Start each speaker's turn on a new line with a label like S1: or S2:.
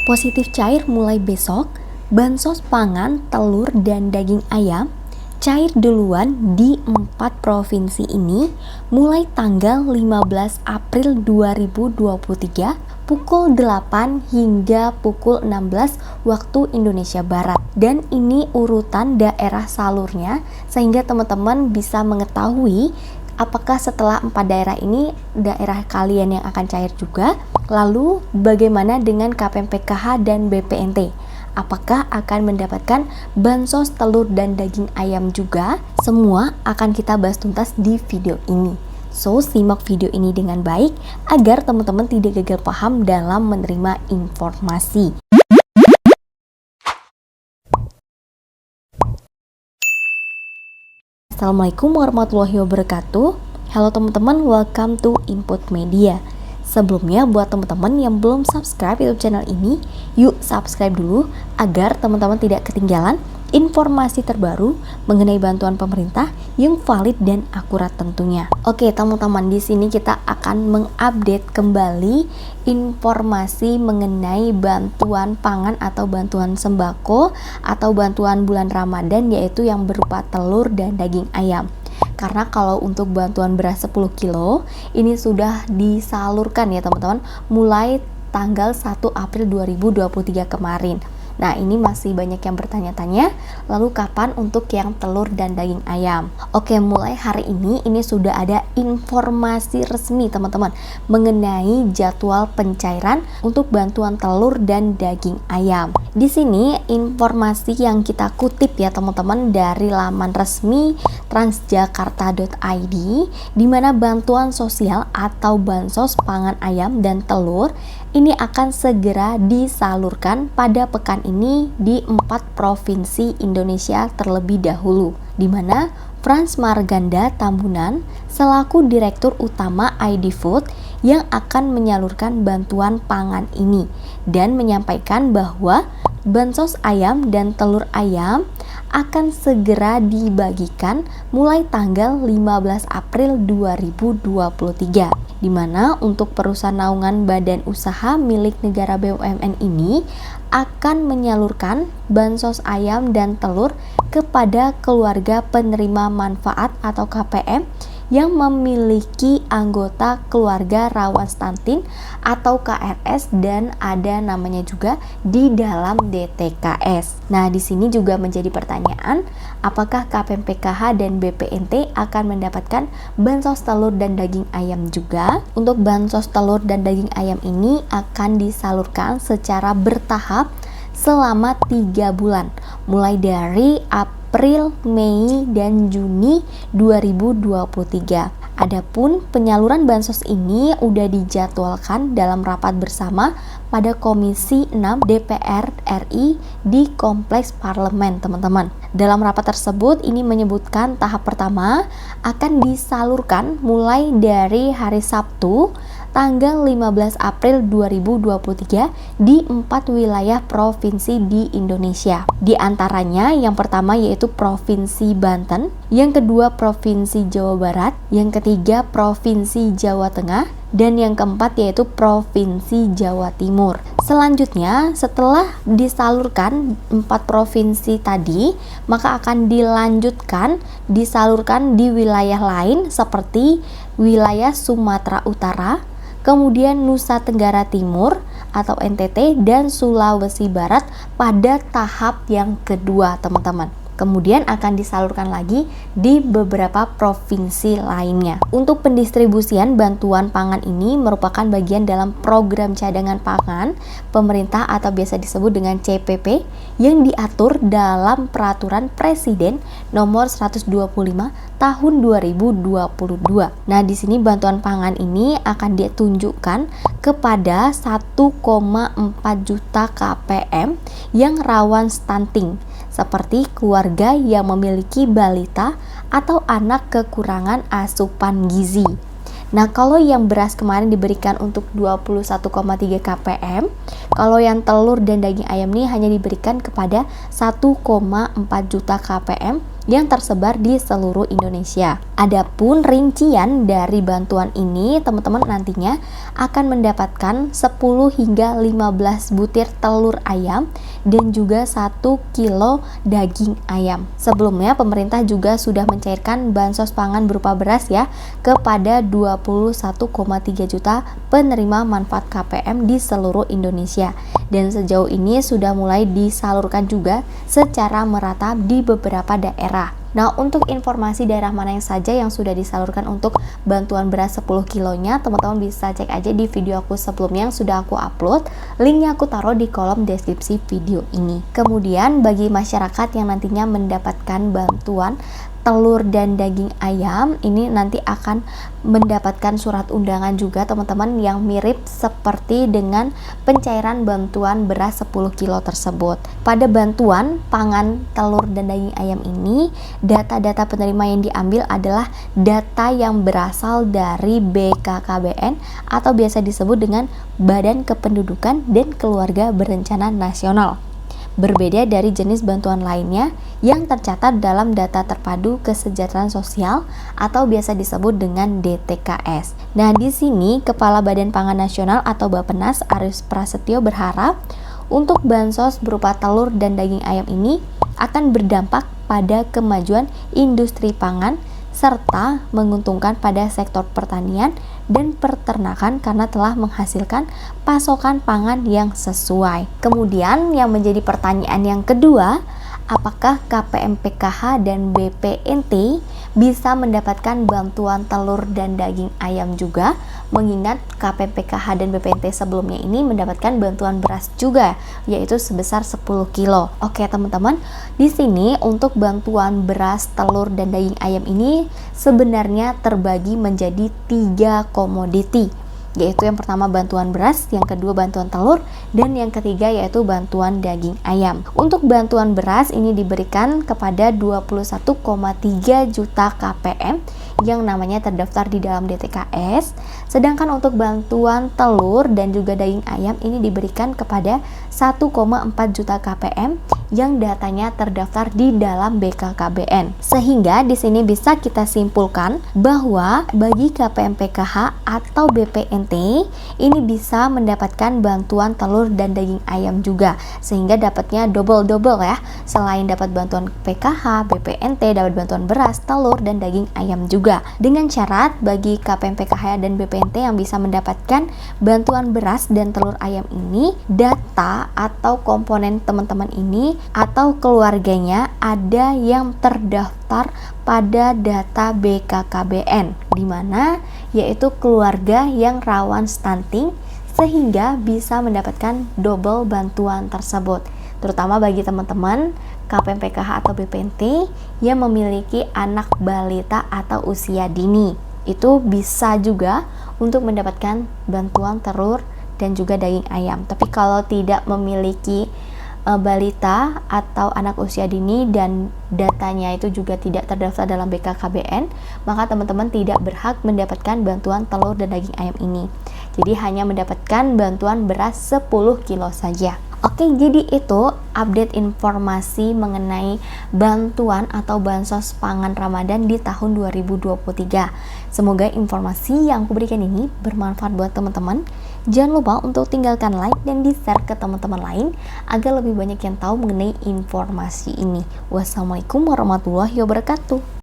S1: Positif cair mulai besok, bansos pangan, telur, dan daging ayam cair duluan di 4 provinsi ini mulai tanggal 15 April 2023 pukul 8 hingga pukul 16 waktu Indonesia Barat. Dan ini urutan daerah salurnya sehingga teman-teman bisa mengetahui apakah setelah 4 daerah ini daerah kalian yang akan cair juga. Lalu bagaimana dengan KPMPKH dan BPNT? Apakah akan mendapatkan bansos telur dan daging ayam juga? Semua akan kita bahas tuntas di video ini. So, simak video ini dengan baik agar teman-teman tidak gagal paham dalam menerima informasi. Assalamualaikum warahmatullahi wabarakatuh. Halo teman-teman, welcome to Input Media. Sebelumnya, buat teman-teman yang belum subscribe YouTube channel ini, yuk subscribe dulu agar teman-teman tidak ketinggalan informasi terbaru mengenai bantuan pemerintah yang valid dan akurat tentunya. Oke, teman-teman, di sini kita akan mengupdate kembali informasi mengenai bantuan pangan atau bantuan sembako atau bantuan bulan Ramadan, yaitu yang berupa telur dan daging ayam. Karena kalau untuk bantuan beras 10 kilo ini sudah disalurkan ya teman-teman mulai tanggal 1 April 2023 kemarin. Nah, ini masih banyak yang bertanya-tanya, lalu kapan untuk yang telur dan daging ayam? Oke, mulai hari ini sudah ada informasi resmi teman-teman mengenai jadwal pencairan untuk bantuan telur dan daging ayam. Di sini informasi yang kita kutip ya teman-teman dari laman resmi transjakarta.id, di mana bantuan sosial atau bansos pangan ayam dan telur ini akan segera disalurkan pada pekan ini di 4 provinsi Indonesia terlebih dahulu, di mana Frans Marganda Tambunan selaku Direktur Utama ID Food yang akan menyalurkan bantuan pangan ini dan menyampaikan bahwa bansos ayam dan telur ayam akan segera dibagikan mulai tanggal 15 April 2023, di mana untuk perusahaan naungan badan usaha milik negara BUMN ini akan menyalurkan bansos ayam dan telur kepada keluarga penerima manfaat atau KPM yang memiliki anggota keluarga rawan stunting atau KRS dan ada namanya juga di dalam DTKS. Nah, di sini juga menjadi pertanyaan, apakah KPMPKH dan BPNT akan mendapatkan bansos telur dan daging ayam juga? Untuk bansos telur dan daging ayam ini akan disalurkan secara bertahap selama 3 bulan, mulai dari April, Mei, dan Juni 2023. Adapun penyaluran bansos ini udah dijadwalkan dalam rapat bersama pada Komisi 6 DPR RI di Kompleks Parlemen, teman-teman. Dalam rapat tersebut ini menyebutkan tahap pertama akan disalurkan mulai dari hari Sabtu tanggal 15 April 2023 di 4 wilayah provinsi di Indonesia. Di antaranya yang pertama yaitu Provinsi Banten, yang kedua Provinsi Jawa Barat, yang ketiga Provinsi Jawa Tengah, dan yang keempat yaitu Provinsi Jawa Timur. Selanjutnya, setelah disalurkan 4 provinsi tadi, maka akan disalurkan di wilayah lain seperti wilayah Sumatera Utara, kemudian Nusa Tenggara Timur atau NTT, dan Sulawesi Barat pada tahap yang kedua, teman-teman. Kemudian akan disalurkan lagi di beberapa provinsi lainnya. Untuk pendistribusian bantuan pangan ini merupakan bagian dalam program cadangan pangan pemerintah atau biasa disebut dengan CPP yang diatur dalam Peraturan Presiden Nomor 125 Tahun 2022. Nah, di sini bantuan pangan ini akan ditunjukkan kepada 1,4 juta KPM yang rawan stunting, seperti keluarga yang memiliki balita atau anak kekurangan asupan gizi. Nah, kalau yang beras kemarin diberikan untuk 21,3 KPM, kalau yang telur dan daging ayam ini hanya diberikan kepada 1,4 juta KPM yang tersebar di seluruh Indonesia. Adapun rincian dari bantuan ini, teman-teman nantinya akan mendapatkan 10 hingga 15 butir telur ayam dan juga 1 kilo daging ayam. Sebelumnya pemerintah juga sudah mencairkan bansos pangan berupa beras ya kepada 21,3 juta penerima manfaat KPM di seluruh Indonesia. Dan sejauh ini sudah mulai disalurkan juga secara merata di beberapa daerah. Nah, untuk informasi daerah mana yang saja yang sudah disalurkan untuk bantuan beras 10 kilonya, teman-teman bisa cek aja di video aku sebelumnya yang sudah aku upload. Linknya aku taruh di kolom deskripsi video ini. Kemudian bagi masyarakat yang nantinya mendapatkan bantuan telur dan daging ayam, ini nanti akan mendapatkan surat undangan juga teman-teman yang mirip seperti dengan pencairan bantuan beras 10 kilo tersebut. Pada bantuan pangan telur dan daging ayam ini, data-data penerima yang diambil adalah data yang berasal dari BKKBN atau biasa disebut dengan Badan Kependudukan dan Keluarga Berencana Nasional. Berbeda dari jenis bantuan lainnya yang tercatat dalam data terpadu kesejahteraan sosial atau biasa disebut dengan DTKS. Nah, di sini Kepala Badan Pangan Nasional atau Bappenas Aris Prasetyo berharap untuk bansos berupa telur dan daging ayam ini akan berdampak pada kemajuan industri pangan serta menguntungkan pada sektor pertanian dan peternakan karena telah menghasilkan pasokan pangan yang sesuai. Kemudian yang menjadi pertanyaan yang kedua, apakah KPM PKH dan BPNT bisa mendapatkan bantuan telur dan daging ayam juga? Mengingat KPM PKH dan BPNT sebelumnya ini mendapatkan bantuan beras juga, yaitu sebesar 10 kilo. Oke teman-teman, di sini untuk bantuan beras, telur, dan daging ayam ini sebenarnya terbagi menjadi 3 komoditi, yaitu yang pertama bantuan beras, yang kedua bantuan telur, dan yang ketiga yaitu bantuan daging ayam. Untuk bantuan beras ini diberikan kepada 21,3 juta KPM yang namanya terdaftar di dalam DTKS, sedangkan untuk bantuan telur dan juga daging ayam ini diberikan kepada 1,4 juta KPM yang datanya terdaftar di dalam BKKBN. Sehingga di sini bisa kita simpulkan bahwa bagi KPM PKH atau BPNT ini bisa mendapatkan bantuan telur dan daging ayam juga, sehingga dapatnya double ya. Selain dapat bantuan PKH, BPNT dapat bantuan beras, telur, dan daging ayam juga. Dengan syarat bagi KPM PKH dan BPNT yang bisa mendapatkan bantuan beras dan telur ayam ini, data atau komponen teman-teman ini atau keluarganya ada yang terdaftar pada data BKKBN, di mana yaitu keluarga yang rawan stunting sehingga bisa mendapatkan double bantuan tersebut. Terutama bagi teman-teman KPM PKH atau BPNT yang memiliki anak balita atau usia dini, itu bisa juga untuk mendapatkan bantuan telur dan juga daging ayam. Tapi kalau tidak memiliki balita atau anak usia dini dan datanya itu juga tidak terdaftar dalam BKKBN, maka teman-teman tidak berhak mendapatkan bantuan telur dan daging ayam ini. Jadi hanya mendapatkan bantuan beras 10 kilo saja. Oke, jadi itu update informasi mengenai bantuan atau bansos pangan Ramadan di tahun 2023. Semoga informasi yang aku berikan ini bermanfaat buat teman-teman. Jangan lupa untuk tinggalkan like dan di-share ke teman-teman lain agar lebih banyak yang tahu mengenai informasi ini. Wassalamualaikum warahmatullahi wabarakatuh.